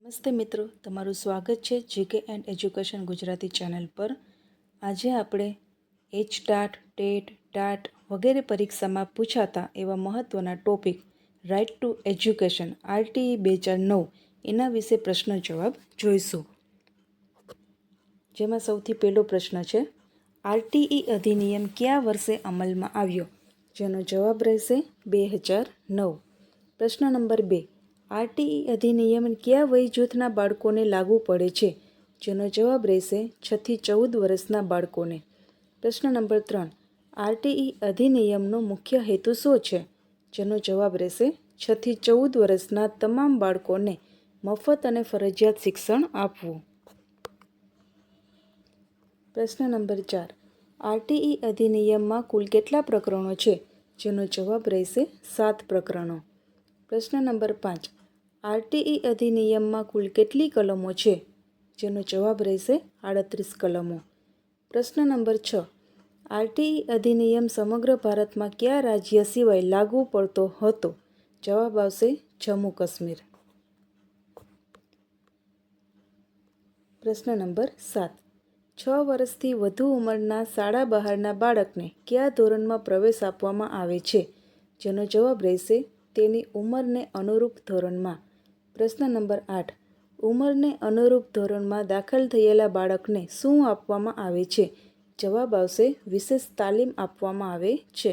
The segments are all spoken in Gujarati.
નમસ્તે મિત્રો, તમારું સ્વાગત છે GK and education Gujarati channel પર. આજે આપણે એચટાટ, ટેટ, ટાટ વગેરે પરીક્ષામાં પૂછાતા એવા મહત્ત્વના topic right to education RTE 2009 એના વિશે પ્રશ્ન જવાબ જોઈશું. જેમાં સૌથી પહેલો પ્રશ્ન છે, આરટીઈ અધિનિયમ કયા વર્ષે અમલમાં આવ્યો? જેનો જવાબ રહેશે 2009. પ્રશ્ન નંબર 2, આરટીઈ અધિનિયમ કયા વય જૂથના બાળકોને લાગુ પડે છે? જેનો જવાબ રહેશે 6 થી 14 વર્ષના બાળકોને. પ્રશ્ન નંબર 3, આરટીઈ અધિનિયમનો મુખ્ય હેતુ શું છે? જેનો જવાબ રહેશે 6 થી 14 વર્ષના તમામ બાળકોને મફત અને ફરજિયાત શિક્ષણ આપવું. પ્રશ્ન નંબર 4, આરટીઈ અધિનિયમમાં કુલ કેટલા પ્રકરણો છે? જેનો જવાબ રહેશે 7 પ્રકરણો. પ્રશ્ન નંબર 5, આરટીઈ અધિનિયમમાં કુલ કેટલી કલમો છે? જેનો જવાબ રહેશે 38 કલમો. પ્રશ્ન નંબર 6, આરટીઈ અધિનિયમ સમગ્ર ભારતમાં કયા રાજ્ય સિવાય લાગુ પડતો હતો? જવાબ આવશે જમ્મુ કાશ્મીર. પ્રશ્ન નંબર 7, 6 વર્ષથી વધુ ઉંમરના શાળા બહારના બાળકને કયા ધોરણમાં પ્રવેશ આપવામાં આવે છે? જેનો જવાબ રહેશે તેની ઉંમરને અનુરૂપ ધોરણમાં. પ્રશ્ન નંબર 8, ઉંમરને અનુરૂપ ધોરણમાં દાખલ થયેલા બાળકને શું આપવામાં આવે છે? જવાબ આવશે વિશેષ તાલીમ આપવામાં આવે છે.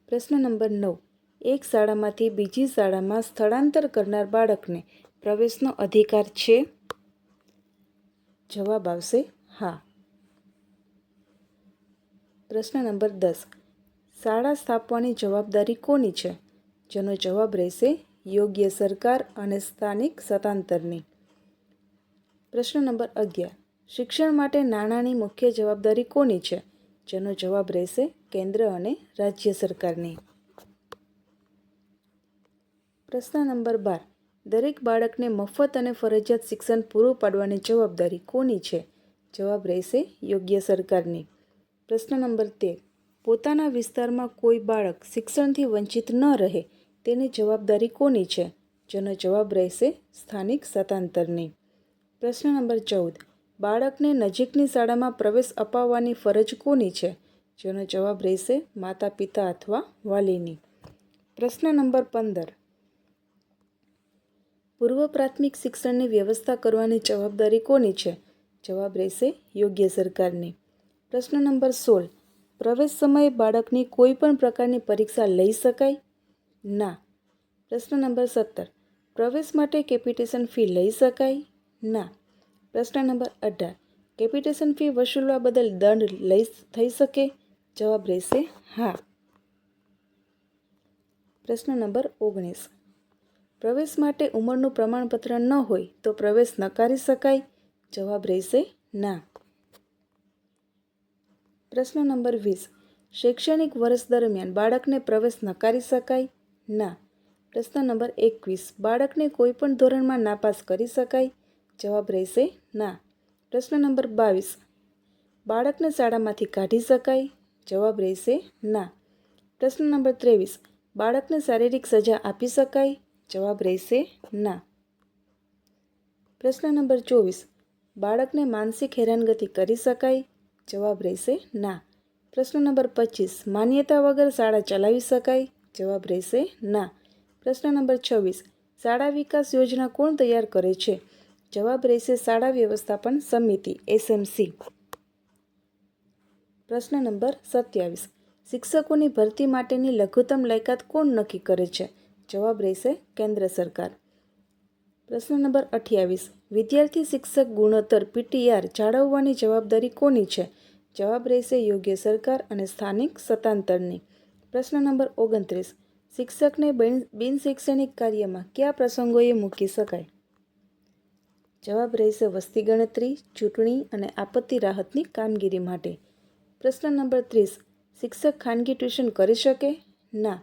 પ્રશ્ન નંબર 9, એક શાળામાંથી બીજી શાળામાં સ્થળાંતર કરનાર બાળકને પ્રવેશનો અધિકાર છે? જવાબ આવશે હા. પ્રશ્ન નંબર 10, શાળા સ્થાપવાની જવાબદારી કોની છે? જેનો જવાબ રહેશે યોગ્ય સરકાર અને સ્થાનિક સત્તાંતરની. પ્રશ્ન નંબર 11, શિક્ષણ માટે નાણાંની મુખ્ય જવાબદારી કોની છે? જેનો જવાબ રહેશે કેન્દ્ર અને રાજ્ય સરકારની. પ્રશ્ન નંબર 12, દરેક બાળકને મફત અને ફરજિયાત શિક્ષણ પૂરું પાડવાની જવાબદારી કોની છે? જવાબ રહેશે યોગ્ય સરકારની. પ્રશ્ન નંબર 13, પોતાના વિસ્તારમાં કોઈ બાળક શિક્ષણથી વંચિત ન રહે તેની જવાબદારી કોની છે? જેનો જવાબ રહેશે સ્થાનિક સત્તાંતરની. પ્રશ્ન નંબર 14, બાળકને નજીકની શાળામાં પ્રવેશ અપાવવાની ફરજ કોની છે? જેનો જવાબ રહેશે માતા પિતા અથવા વાલીની. પ્રશ્ન નંબર 15, પૂર્વ પ્રાથમિક શિક્ષણની વ્યવસ્થા કરવાની જવાબદારી કોની છે? જવાબ રહેશે યોગ્ય સરકારની. પ્રશ્ન નંબર 16, પ્રવેશ સમયે બાળકની કોઈ પણ પ્રકારની પરીક્ષા લઈ શકાય? ના. પ્રશ્ન નંબર 17, પ્રવેશ માટે કેપિટેશન ફી લઈ શકાય? ના. પ્રશ્ન નંબર 18, કેપિટેશન ફી વસૂલવા બદલ દંડ થઈ શકે? જવાબ રહેશે હા. પ્રશ્ન નંબર 19, પ્રવેશ માટે ઉંમરનું પ્રમાણપત્ર ન હોય તો પ્રવેશ નકારી શકાય? જવાબ રહેશે ના. પ્રશ્ન નંબર 20, શૈક્ષણિક વર્ષ દરમિયાન બાળકને પ્રવેશ નકારી શકાય? ના. પ્રશ્ન નંબર 21, બાળકને કોઈપણ ધોરણમાં નાપાસ કરી શકાય? જવાબ રહેશે ના. પ્રશ્ન નંબર 22, બાળકને શાળામાંથી કાઢી શકાય? જવાબ રહેશે ના. પ્રશ્ન નંબર 23, બાળકને શારીરિક સજા આપી શકાય? જવાબ રહેશે ના. પ્રશ્ન નંબર 24, બાળકને માનસિક હેરાનગતિ કરી શકાય? જવાબ રહેશે ના. પ્રશ્ન નંબર 25, માન્યતા વગર શાળા ચલાવી શકાય? જવાબ રહેશે ના. પ્રશ્ન નંબર 26, શાળા વિકાસ યોજના કોણ તૈયાર કરે છે? જવાબ રહેશે શાળા વ્યવસ્થાપન સમિતિ એસએમસી. પ્રશ્ન નંબર 27, શિક્ષકોની ભરતી માટેની લઘુત્તમ લાયકાત કોણ નક્કી કરે છે? જવાબ રહેશે કેન્દ્ર સરકાર. પ્રશ્ન નંબર 28, વિદ્યાર્થી શિક્ષક ગુણોત્તર પીટીઆર જાળવવાની જવાબદારી કોની છે? જવાબ રહેશે યોગ્ય સરકાર અને સ્થાનિક સત્તાંતરની. પ્રશ્ન નંબર 29, શિક્ષકને બિનશૈક્ષણિક કાર્યમાં કયા પ્રસંગોએ મૂકી શકાય? જવાબ રહેશે વસ્તી ગણતરી, ચૂંટણી અને આપત્તિ રાહતની કામગીરી માટે. પ્રશ્ન નંબર 30, શિક્ષક ખાનગી ટ્યુશન કરી શકે? ના.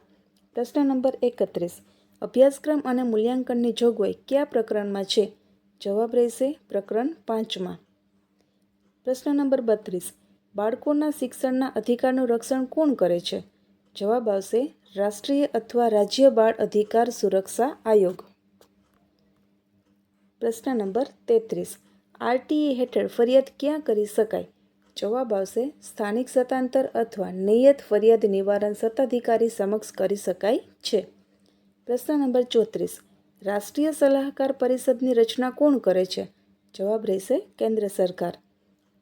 પ્રશ્ન નંબર 31, અભ્યાસક્રમ અને મૂલ્યાંકનની જોગવાઈ કયા પ્રકરણમાં છે? જવાબ રહેશે પ્રકરણ 5માં. પ્રશ્ન નંબર 32, બાળકોના શિક્ષણના અધિકારનું રક્ષણ કોણ કરે છે? જવાબ આવશે રાષ્ટ્રીય અથવા રાજ્ય બાળ અધિકાર સુરક્ષા આયોગ. પ્રશ્ન નંબર 33. આરટીઈ હેઠળ ફરિયાદ ક્યાં કરી શકાય? જવાબ આવશે સ્થાનિક સત્તાંતર અથવા નિયત ફરિયાદ નિવારણ સત્તાધિકારી સમક્ષ કરી શકાય છે. પ્રશ્ન નંબર 34. રાષ્ટ્રીય સલાહકાર પરિષદની રચના કોણ કરે છે? જવાબ રહેશે કેન્દ્ર સરકાર.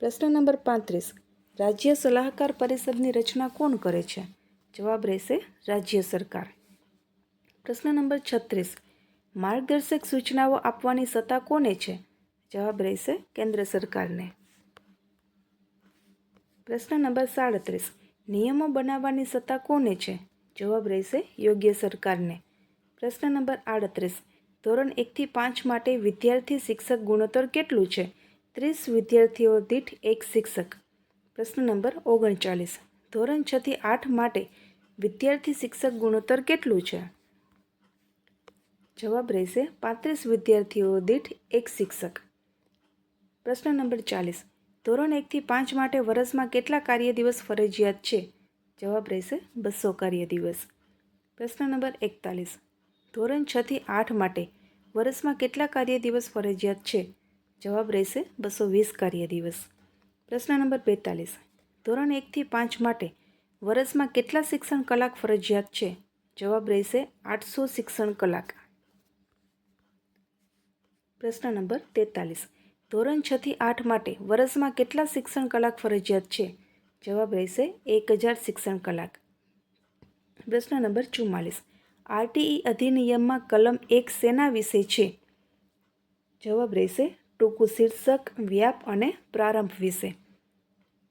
પ્રશ્ન નંબર 35. રાજ્ય સલાહકાર પરિષદની રચના કોણ કરે છે? જવાબ રહેશે રાજ્ય સરકાર. પ્રશ્ન નંબર 36. માર્ગદર્શક સૂચનાઓ આપવાની સત્તા કોને છે? જવાબ રહેશે કેન્દ્ર સરકારને. પ્રશ્ન નંબર 37. નિયમો બનાવવાની સત્તા કોને છે? જવાબ રહેશે યોગ્ય સરકારને. પ્રશ્ન નંબર 38. ધોરણ 1 થી 5 માટે વિદ્યાર્થી શિક્ષક ગુણોત્તર કેટલું છે? 30 વિદ્યાર્થીઓ દીઠ 1 શિક્ષક. પ્રશ્ન નંબર 39. ધોરણ 6 થી 8 માટે વિદ્યાર્થી શિક્ષક ગુણોત્તર કેટલું છે? જવાબ રહેશે 35 વિદ્યાર્થીઓ દીઠ 1 શિક્ષક. પ્રશ્ન નંબર 40. ધોરણ 1 થી 5 માટે વર્ષમાં કેટલા કાર્ય દિવસ ફરજિયાત છે? જવાબ રહેશે 200 કાર્ય દિવસ. પ્રશ્ન નંબર 41. ધોરણ 6 થી 8 માટે વર્ષમાં કેટલા કાર્ય દિવસ ફરજિયાત છે? જવાબ રહેશે 220 કાર્ય દિવસ. પ્રશ્ન નંબર 42. ધોરણ 1 થી 5 માટે વર્ષમાં કેટલા શિક્ષણ કલાક ફરજિયાત છે? જવાબ રહેશે 800 શિક્ષણ કલાક. પ્રશ્ન નંબર 43. ધોરણ 6 થી 8 માટે વર્ષમાં કેટલા શિક્ષણ કલાક ફરજિયાત છે? જવાબ રહેશે 1000 શિક્ષણ કલાક. પ્રશ્ન નંબર 44. આરટીઈ અધિનિયમમાં કલમ 1 શેના વિશે છે? જવાબ રહેશે ટૂંકું શીર્ષક, વ્યાપ અને પ્રારંભ વિશે.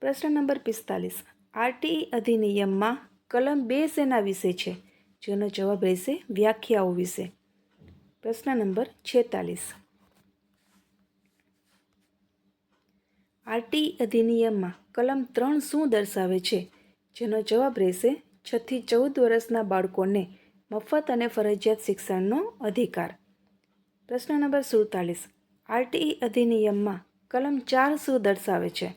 પ્રશ્ન નંબર 45. આરટીઈ અધિનિયમમાં કલમ 2 શેના વિશે છે? જેનો જવાબ રહેશે વ્યાખ્યાઓ વિશે. પ્રશ્ન નંબર 46. આરટીઈ અધિનિયમમાં કલમ 3 શું દર્શાવે છે? જેનો જવાબ રહેશે 6 થી 14 વર્ષના બાળકોને મફત અને ફરજિયાત શિક્ષણનો અધિકાર. પ્રશ્ન નંબર 47. આરટીઈ અધિનિયમમાં કલમ 4 શું દર્શાવે છે?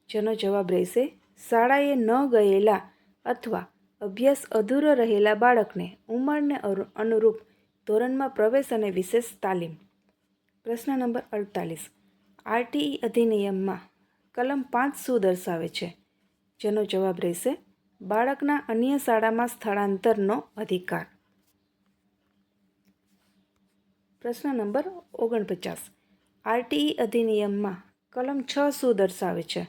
જેનો જવાબ રહેશે શાળાએ ન ગયેલા અથવા અભ્યાસ અધૂરો રહેલા બાળકને ઉંમરને અનુરૂપ ધોરણમાં પ્રવેશ અને વિશેષ તાલીમ. પ્રશ્ન નંબર 48. આરટીઈ અધિનિયમમાં કલમ 5 શું દર્શાવે છે? જેનો જવાબ રહેશે બાળકના અન્ય શાળામાં સ્થળાંતરનો અધિકાર. પ્રશ્ન નંબર 49. આરટીઈ અધિનિયમમાં કલમ 6 શું દર્શાવે છે?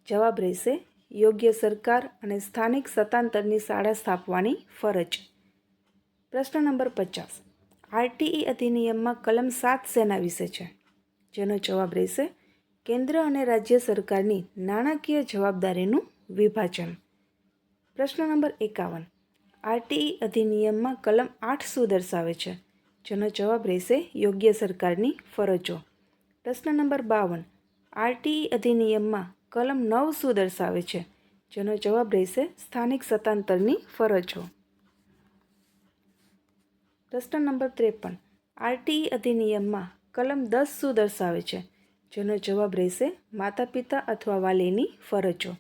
જવાબ રહેશે યોગ્ય સરકાર અને સ્થાનિક સત્તાંતરની શાળા સ્થાપવાની ફરજ. પ્રશ્ન નંબર 50. આરટીઈ અધિનિયમમાં કલમ 7 શેના વિશે છે? જેનો જવાબ રહેશે કેન્દ્ર અને રાજ્ય સરકારની નાણાકીય જવાબદારીનું વિભાજન. પ્રશ્ન નંબર 51. આરટીઈ અધિનિયમમાં કલમ 8 શું દર્શાવે છે? જેનો જવાબ રહેશે યોગ્ય સરકારની ફરજો. પ્રશ્ન નંબર 52. આરટીઈ અધિનિયમમાં કલમ 9 શું દર્શાવે છે? જેનો જવાબ રહેશે સ્થાનિક સત્તાંતરની ફરજો. પ્રશ્ન નંબર 53. આરટીઈ અધિનિયમમાં કલમ 10 શું દર્શાવે છે? જેનો જવાબ રહેશે માતા પિતા અથવા વાલીની ફરજો.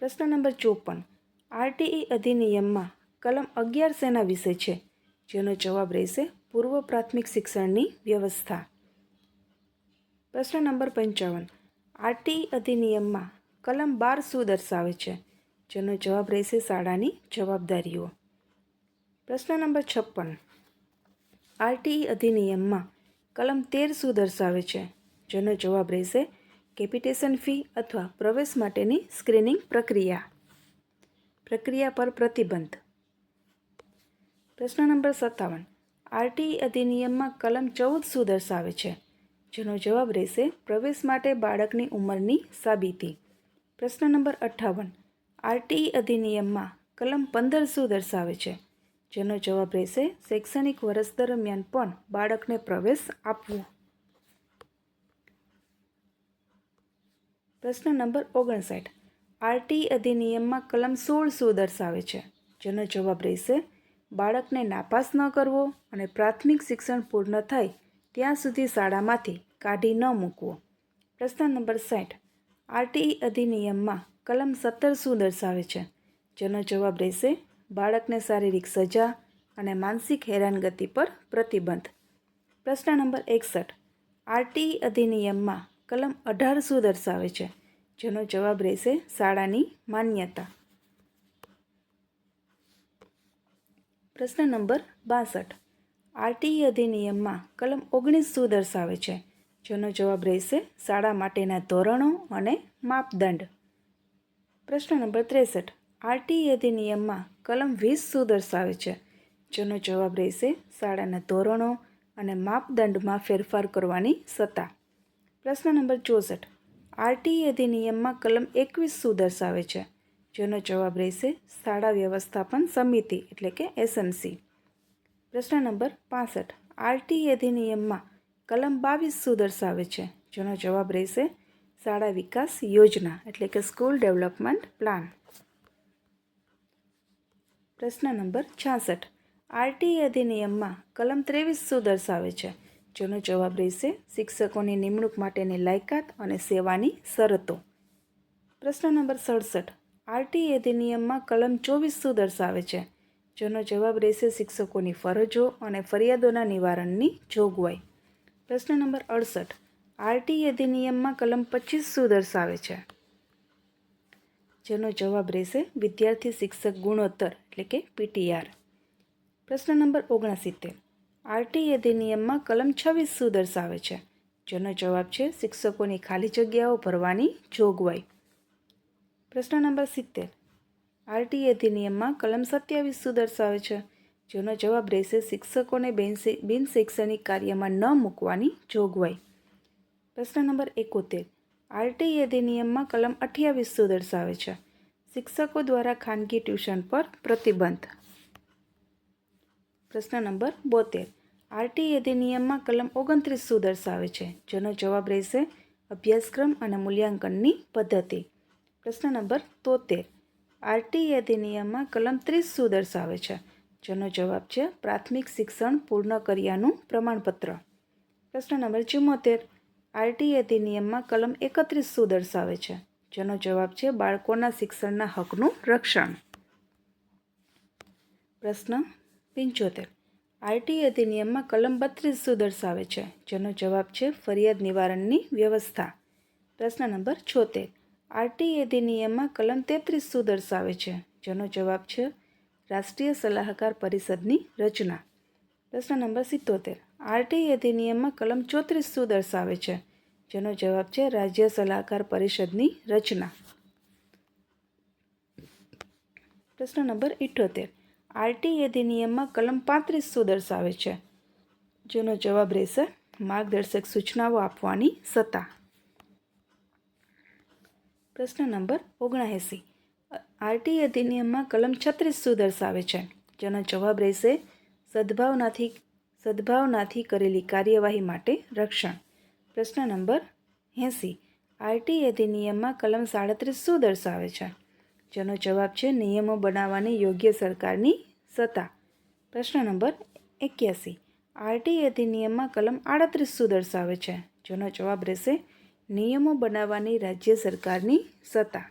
પ્રશ્ન નંબર 54. આરટીઈ અધિનિયમમાં કલમ 11 શેના વિશે છે? જેનો જવાબ રહેશે પૂર્વ પ્રાથમિક શિક્ષણની વ્યવસ્થા. પ્રશ્ન નંબર 55. આરટીઈ અધિનિયમમાં કલમ 12 શું દર્શાવે છે? જેનો જવાબ રહેશે શાળાની જવાબદારીઓ. પ્રશ્ન નંબર 56. આરટીઈ અધિનિયમમાં કલમ 13 શું દર્શાવે છે? જેનો જવાબ રહેશે કેપિટેશન ફી અથવા પ્રવેશ માટેની સ્ક્રીનિંગ પ્રક્રિયા પર પ્રતિબંધ. પ્રશ્ન નંબર 57. આરટીઈ અધિનિયમમાં કલમ 14 શું દર્શાવે છે? જેનો જવાબ રહેશે પ્રવેશ માટે બાળકની ઉંમરની સાબિતી. પ્રશ્ન નંબર 58. આરટીઈ અધિનિયમમાં કલમ 15 શું દર્શાવે છે? જેનો જવાબ રહેશે શૈક્ષણિક વર્ષ દરમિયાન પણ બાળકને પ્રવેશ આપવો. પ્રશ્ન નંબર 59. આરટીઈ અધિનિયમમાં કલમ 16 શું દર્શાવે છે? જેનો જવાબ રહેશે બાળકને નાપાસ ન કરવો અને પ્રાથમિક શિક્ષણ પૂર્ણ થાય ત્યાં સુધી શાળામાંથી કાઢી ન મૂકવો. પ્રશ્ન નંબર 60. આરટીઈ અધિનિયમમાં કલમ 17 શું દર્શાવે છે? જેનો જવાબ રહેશે બાળકને શારીરિક સજા અને માનસિક હેરાનગતિ પર પ્રતિબંધ. પ્રશ્ન નંબર 61. આરટી અધિનિયમમાં કલમ 18 શું દર્શાવે છે? જેનો જવાબ રહેશે શાળાની માન્યતા. પ્રશ્ન નંબર 62. આરટી અધિનિયમમાં કલમ 19 શું દર્શાવે છે? જેનો જવાબ રહેશે શાળા માટેના ધોરણો અને માપદંડ. પ્રશ્ન નંબર 63. આરટી અધિનિયમમાં કલમ 20 શું દર્શાવે છે? જેનો જવાબ રહેશે શાળાના ધોરણો અને માપદંડમાં ફેરફાર કરવાની સત્તા. પ્રશ્ન નંબર 64. આરટી અધિનિયમમાં કલમ 21 શું દર્શાવે છે? જેનો જવાબ રહેશે શાળા વ્યવસ્થાપન સમિતિ એટલે કે એસએમસી. પ્રશ્ન નંબર 65. આરટી અધિનિયમમાં કલમ 22 શું દર્શાવે છે? જેનો જવાબ રહેશે શાળા વિકાસ યોજના એટલે કે સ્કૂલ ડેવલપમેન્ટ પ્લાન. પ્રશ્ન નંબર 66. આરટી અધિનિયમમાં કલમ 23 શું દર્શાવે છે? જેનો જવાબ રહેશે શિક્ષકોની નિમણૂક માટેની લાયકાત અને સેવાની શરતો. પ્રશ્ન નંબર 67. આરટી અધિનિયમમાં કલમ 24 શું દર્શાવે છે? જેનો જવાબ રહેશે શિક્ષકોની ફરજો અને ફરિયાદોના નિવારણની જોગવાઈ. પ્રશ્ન નંબર 68. આરટી અધિનિયમમાં કલમ 25 શું દર્શાવે છે? જેનો જવાબ રહેશે વિદ્યાર્થી શિક્ષક ગુણોત્તર એટલે કે પીટીઆર. પ્રશ્ન નંબર 69. આરટી અધિનિયમમાં કલમ 26 શું દર્શાવે છે? જેનો જવાબ છે શિક્ષકોની ખાલી જગ્યાઓ ભરવાની જોગવાઈ. પ્રશ્ન નંબર 70. આરટી અધિનિયમમાં કલમ 27 શું દર્શાવે છે? જેનો જવાબ રહેશે શિક્ષકોને બિન શૈક્ષણિક કાર્યમાં ન મૂકવાની જોગવાઈ. પ્રશ્ન નંબર 71. આરટી અધિનિયમમાં કલમ 28 શું દર્શાવે છે? શિક્ષકો દ્વારા ખાનગી ટ્યુશન પર પ્રતિબંધ. પ્રશ્ન નંબર 72. આરટી અધિનિયમમાં કલમ 29 શું દર્શાવે છે? જેનો જવાબ રહેશે અભ્યાસક્રમ અને મૂલ્યાંકનની પદ્ધતિ. પ્રશ્ન નંબર 73. આરટી અધિનિયમમાં કલમ 30 શું દર્શાવે છે? જેનો જવાબ છે પ્રાથમિક શિક્ષણ પૂર્ણ કર્યાનું પ્રમાણપત્ર. પ્રશ્ન નંબર 74. આરટી અધિનિયમમાં કલમ 31 શું દર્શાવે છે? જેનો જવાબ છે બાળકોના શિક્ષણના હકનું રક્ષણ. પ્રશ્ન 75. આરટી અધિનિયમમાં કલમ 32 શું દર્શાવે છે? જેનો જવાબ છે ફરિયાદ નિવારણની વ્યવસ્થા. પ્રશ્ન નંબર 76. આરટી અધિનિયમમાં કલમ 33 શું દર્શાવે છે? જેનો જવાબ છે રાષ્ટ્રીય સલાહકાર પરિષદની રચના. પ્રશ્ન નંબર 77. આરટી અધિનિયમમાં કલમ 34 શું દર્શાવે છે? જેનો જવાબ છે રાજ્ય સલાહકાર પરિષદની રચના. પ્રશ્ન નંબર 78. આરટી અધિનિયમમાં કલમ 35 શું દર્શાવે છે? જેનો જવાબ રહેશે માર્ગદર્શક સૂચનાઓ આપવાની સત્તા. પ્રશ્ન નંબર 79. આરટી અધિનિયમમાં કલમ 36 શું દર્શાવે છે? જેનો જવાબ રહેશે સદ્ભાવનાથી કરેલી કાર્યવાહી માટે રક્ષણ. પ્રશ્ન નંબર 80. આરટી અધિનિયમમાં કલમ 37 શું દર્શાવે છે? જેનો જવાબ છે નિયમો બનાવવાની યોગ્ય સરકારની સત્તા. પ્રશ્ન નંબર 81. આરટી અધિનિયમમાં કલમ 38 શું દર્શાવે છે? જેનો જવાબ રહેશે નિયમો બનાવવાની રાજ્ય સરકારની સત્તા.